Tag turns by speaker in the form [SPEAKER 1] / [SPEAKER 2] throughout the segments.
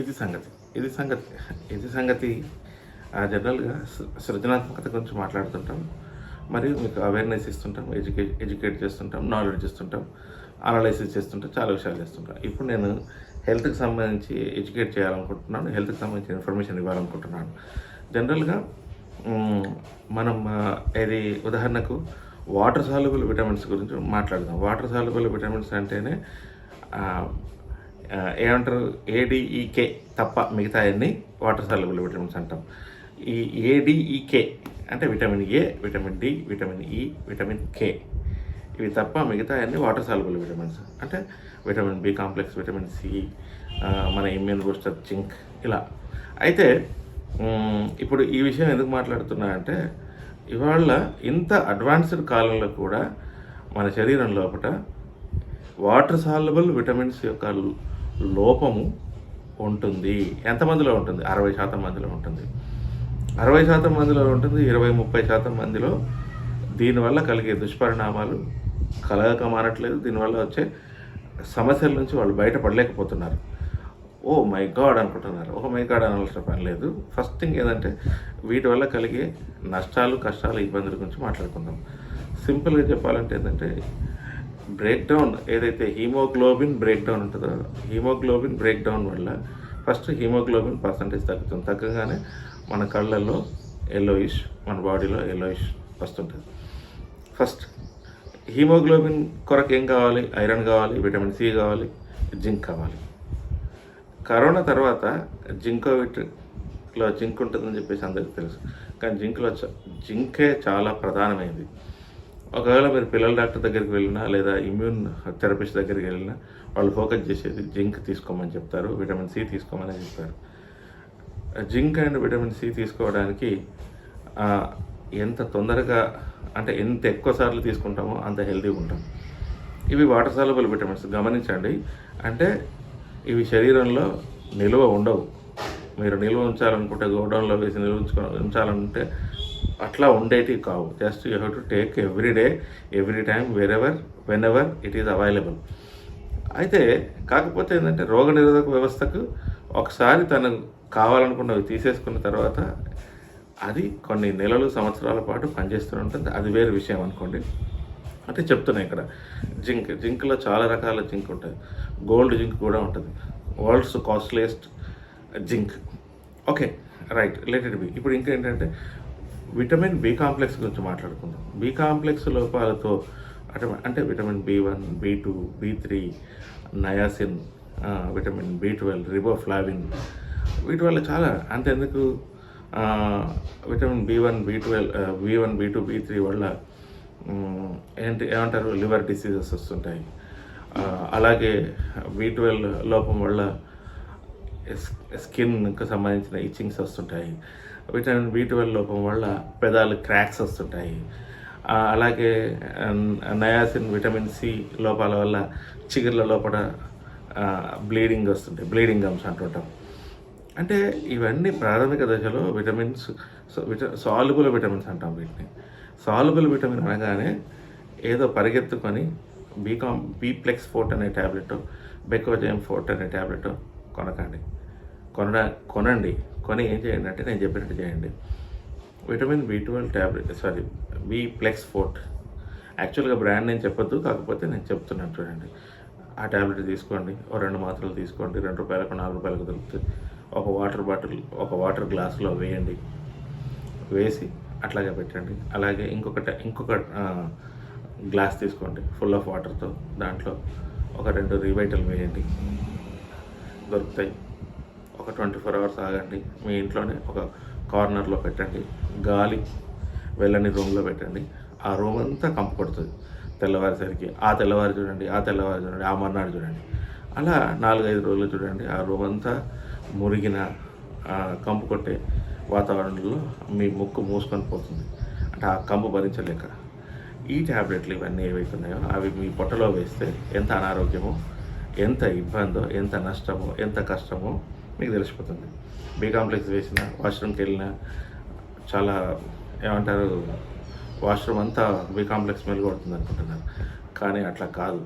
[SPEAKER 1] ఇది సంగతి. ఇది సంగతి. ఇది సంగతి. జనరల్‌గా సృజనాత్మకత గురించి మాట్లాడుతుంటాం. మరియు మీకు అవేర్‌నెస్ ఇస్తుంటాం. ఎడ్యుకేట్ చేస్తుంటాం. నాలెడ్జ్ ఇస్తుంటాం. అనలైసిస్ చేస్తుంటాం. చాలా విషయాలు చేస్తుంటాం. ఇప్పుడు నేను హెల్త్‌కి సంబంధించి ఎడ్యుకేట్ చేయాలనుకుంటున్నాను. హెల్త్‌కి సంబంధించిన ఇన్ఫర్మేషన్ ఇవ్వాలనుకుంటున్నాను. జనరల్‌గా మనం ఇది ఉదాహరణకు వాటర్ సాల్యుబుల్ విటమిన్స్ గురించి మాట్లాడదాం. వాటర్ సాల్యుబుల్ విటమిన్స్ అంటేనే ఏమంటారు, ఏడీఈకే తప్ప మిగతా అన్నీ వాటర్ సాల్యుబుల్ విటమిన్స్ అంటాం. ఈ ఏడీఈకే అంటే vitamin A, vitamin D, vitamin E, vitamin K, ఇవి తప్ప మిగతా అన్నీ వాటర్ సాల్యుబుల్ విటమిన్స్. అంటే vitamin B complex, vitamin C, మన ఇమ్యూన్ బూస్టర్, జింక్, ఇలా. అయితే ఇప్పుడు ఈ విషయం ఎందుకు మాట్లాడుతున్నా అంటే, ఇవాళ ఇంత అడ్వాన్స్డ్ కాలంలో కూడా మన శరీరం లోపల వాటర్ సాల్యుబుల్ విటమిన్స్ యొక్క లోపము ఉంటుంది. ఎంతమందిలో ఉంటుంది? 60% మందిలో ఉంటుంది. 60% మందిలో ఉంటుంది. 20-30% మందిలో దీనివల్ల కలిగే దుష్పరిణామాలు కలగక మానట్లేదు. దీనివల్ల వచ్చే సమస్యల నుంచి వాళ్ళు బయటపడలేకపోతున్నారు. ఓ మై గాడ్ అనుకుంటున్నారు. ఓ మై గాడ్ అనాల్సిన పని లేదు. ఫస్ట్ థింగ్ ఏంటంటే, వీటి వల్ల కలిగే నష్టాలు, కష్టాలు, ఇబ్బందుల గురించి మాట్లాడుకుందాం. సింపుల్గా చెప్పాలంటే ఏంటంటే, బ్రేక్ డౌన్ ఏదైతే హీమోగ్లోబిన్ బ్రేక్ డౌన్ ఉంటుందో, హీమోగ్లోబిన్ బ్రేక్ డౌన్ వల్ల ఫస్ట్ హీమోగ్లోబిన్ పర్సంటేజ్ తగ్గుతుంది. తగ్గగానే మన కళ్ళల్లో ఎల్లోయిష్, మన బాడీలో ఎల్లోయిష్ వస్తుంటుంది. ఫస్ట్ హీమోగ్లోబిన్ కొరకు ఏం కావాలి? ఐరన్ కావాలి, విటమిన్ సి కావాలి, జింక్ కావాలి. కరోనా తర్వాత జింకోవిట్లో జింక్ ఉంటుందని చెప్పేసి అందరికీ తెలుసు. కానీ జింకే చాలా ప్రధానమైనది. ఒకవేళ మీరు పిల్లల డాక్టర్ దగ్గరికి వెళ్ళినా లేదా ఇమ్యూన్ థెరపిస్ట్ దగ్గరికి వెళ్ళినా వాళ్ళు ఫోకస్ చేసేది జింక్ తీసుకోమని చెప్తారు, విటమిన్ సి తీసుకోమని చెప్తారు. జింక్ అండ్ విటమిన్ సి తీసుకోవడానికి ఎంత తొందరగా అంటే ఎంత ఎక్కువ సార్లు తీసుకుంటామో అంత హెల్తీగా ఉంటాం. ఇవి వాటర్ సాల్యుబుల్ విటమిన్స్, గమనించండి. అంటే ఇవి శరీరంలో నిల్వ ఉండవు. మీరు నిల్వ ఉంచాలనుకుంటే గోడౌన్లో వేసి ఉంచాలనుకుంటే అట్లా ఉండేటివి కావు. Just you have to take every day, every time, whenever it is available. అయితే కాకపోతే ఏంటంటే, రోగనిరోధక వ్యవస్థకు ఒకసారి తను కావాలనుకున్నవి తీసేసుకున్న తర్వాత అది కొన్ని నెలలు, సంవత్సరాల పాటు పనిచేస్తూనే ఉంటుంది. అది వేరే విషయం అనుకోండి. అంటే చెప్తున్నాయి ఇక్కడ జింక్లో చాలా రకాల జింక్ ఉంటుంది. గోల్డ్ జింక్ కూడా ఉంటుంది. World's costliest zinc. Okay, right, let it be. ఇప్పుడు ఇంకేంటంటే, విటమిన్ బి కాంప్లెక్స్ గురించి మాట్లాడుకుందాం. బి కాంప్లెక్స్ లోపాలతో అంటే vitamin బి1, బి2, బి3, niacin, vitamin B12, riboflavin, వీటి వల్ల చాలా అంతెందుకు విటమిన్ బి1, బి2, బి3 వల్ల ఏమంటారు, లివర్ డిసీజెస్ వస్తుంటాయి. అలాగే బి12 లోపం వల్ల స్కిన్కి సంబంధించిన ఇచ్చింగ్స్ వస్తుంటాయి. విటమిన్ బి12 లోపం వల్ల పెదాలు క్రాక్స్ వస్తుంటాయి. అలాగే నయాసిన్, విటమిన్ సి లోపాల వల్ల చిగుర్ల లోపల బ్లీడింగ్ వస్తుంటాయి, బ్లీడింగ్ గమ్స్ అంటుంటాం. అంటే ఇవన్నీ ప్రాథమిక దశలో విటమిన్స్, సాల్యుబుల్ విటమిన్స్ అంటాం వీటిని. సాల్యుబుల్ విటమిన్ అనగానే ఏదో పరిగెత్తుకొని బీప్లెక్స్ ఫోర్ట్ అనే ట్యాబ్లెట్, బెకోజైమ్ ఫోర్ట్ అనే ట్యాబ్లెట్ కొనండి. కొని ఏం చేయండి అంటే, నేను చెప్పినట్టు చేయండి. విటమిన్ బి12 ట్యాబ్లెట్, బీప్లెక్స్ ఫోర్ట్, యాక్చువల్గా బ్రాండ్ నేను చెప్పొద్దు, కాకపోతే నేను చెప్తున్నాను చూడండి. ఆ ట్యాబ్లెట్ తీసుకోండి. 2 మాత్రలు తీసుకోండి. ₹2, ₹4 దొరుకుతుంది. ఒక వాటర్ గ్లాసులో వేయండి. వేసి అట్లాగే పెట్టండి. అలాగే ఇంకొక గ్లాస్ తీసుకోండి ఫుల్ ఆఫ్ వాటర్తో. దాంట్లో ఒక 2 రివైటల్ వేయండి, దొరుకుతాయి. ఒక 24 hours ఆగండి. మీ ఇంట్లోనే ఒక కార్నర్లో పెట్టండి. గాలి వెళ్ళని రూమ్లో పెట్టండి. ఆ రూమ్ అంతా కంపు కొడుతుంది తెల్లవారేసరికి. ఆ తెల్లవారు చూడండి, ఆ మర్నాడు చూడండి. అలా 4-5 రోజులు చూడండి. ఆ రూమ్ అంతా మురిగిన కంపు కొట్టే వాతావరణంలో మీ ముక్కు మూసుకొని పోతుంది. అంటే ఆ కంపు భరించలేక. ఈ ట్యాబ్లెట్లు ఇవన్నీ ఏవైతున్నాయో అవి మీ పొట్టలో వేస్తే ఎంత అనారోగ్యమో, ఎంత ఇబ్బందో, ఎంత నష్టమో, ఎంత కష్టమో మీకు తెలిసిపోతుంది. బి కాంప్లెక్స్ వేసిన, వాష్రూమ్కి వెళ్ళినా చాలా ఏమంటారు, వాష్రూమ్ అంతా బి కాంప్లెక్స్ స్మెల్ కొడుతుంది అనుకుంటున్నారు. కానీ అట్లా కాదు.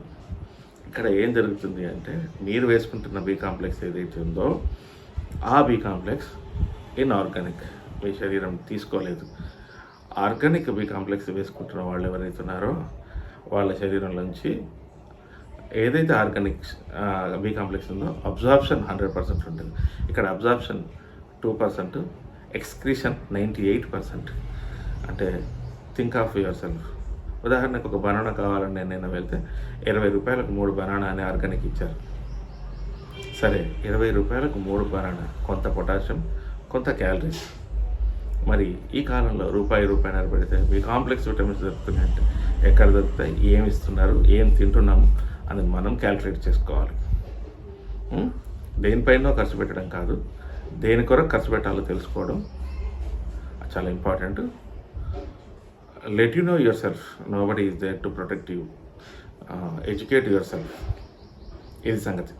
[SPEAKER 1] ఇక్కడ ఏం జరుగుతుంది అంటే, మీరు వేసుకుంటున్న బి కాంప్లెక్స్ ఏదైతే ఉందో ఆ బి కాంప్లెక్స్ ఇన్ఆర్గానిక్ మీ శరీరం తీసుకోలేదు. ఆర్గానిక్ బి కాంప్లెక్స్ వేసుకుంటున్న వాళ్ళు ఎవరైతే ఉన్నారో వాళ్ళ శరీరంలోంచి ఏదైతే ఆర్గానిక్ బి కాంప్లెక్స్ ఉందో అబ్జార్ప్షన్ 100% ఉంటుంది. ఇక్కడ అబ్జార్ప్షన్ 2%, ఎక్స్క్రీషన్ 98%. అంటే థింక్ ఆఫ్ యువర్ సెల్ఫ్. ఉదాహరణకు ఒక బనానా కావాలని నేను వెళ్తే 20 రూపాయలకు 3 బనానా అని ఆర్గానిక్ ఇచ్చారు. సరే, 20 రూపాయలకు 3 బనానా, కొంత పొటాషియం, కొంత క్యాలరీస్. మరి ఈ కాలంలో రూపాయిన్నర పెడితే మీ కాంప్లెక్స్ విటమిన్స్ దొరుకుతున్నాయంటే ఎక్కడ దొరుకుతాయి, ఏమి ఇస్తున్నారు, ఏం తింటున్నాము అని మనం క్యాల్కులేట్ చేసుకోవాలి. దేనిపైనో ఖర్చు పెట్టడం కాదు, దేని కొరకు ఖర్చు పెట్టాలో తెలుసుకోవడం చాలా important. Let you know yourself, nobody is there to protect you. Educate yourself. ఇది సంగతి.